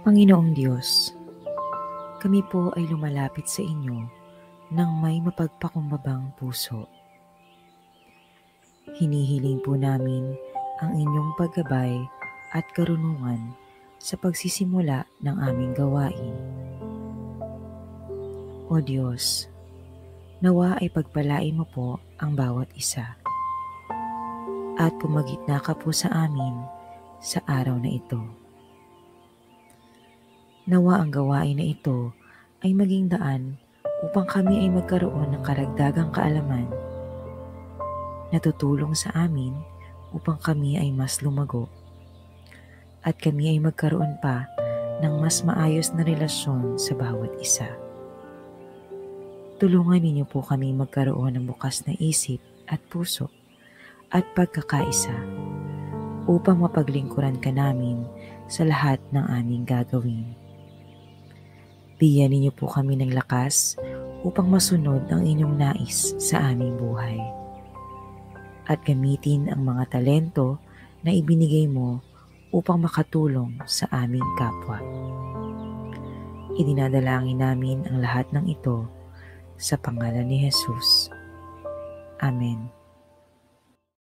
Panginoong Diyos, kami po ay lumalapit sa inyo ng may mapagpakumbabang puso. Hinihiling po namin ang inyong paggabay at karunungan sa pagsisimula ng aming gawain. O Diyos, nawa ay pagpalain mo po ang bawat isa at pumagitna ka po sa amin sa araw na ito. Nawa ang gawain na ito ay maging daan upang kami ay magkaroon ng karagdagang kaalaman na tutulong sa amin upang kami ay mas lumago at kami ay magkaroon pa ng mas maayos na relasyon sa bawat isa. Tulungan ninyo po kami magkaroon ng bukas na isip at puso at pagkakaisa upang mapaglingkuran ka namin sa lahat ng aming gagawin. Bigyan ninyo po kami ng lakas upang masunod ang inyong nais sa aming buhay. At gamitin ang mga talento na ibinigay mo upang makatulong sa aming kapwa. Idinadalangin namin ang lahat ng ito sa pangalan ni Jesus. Amen.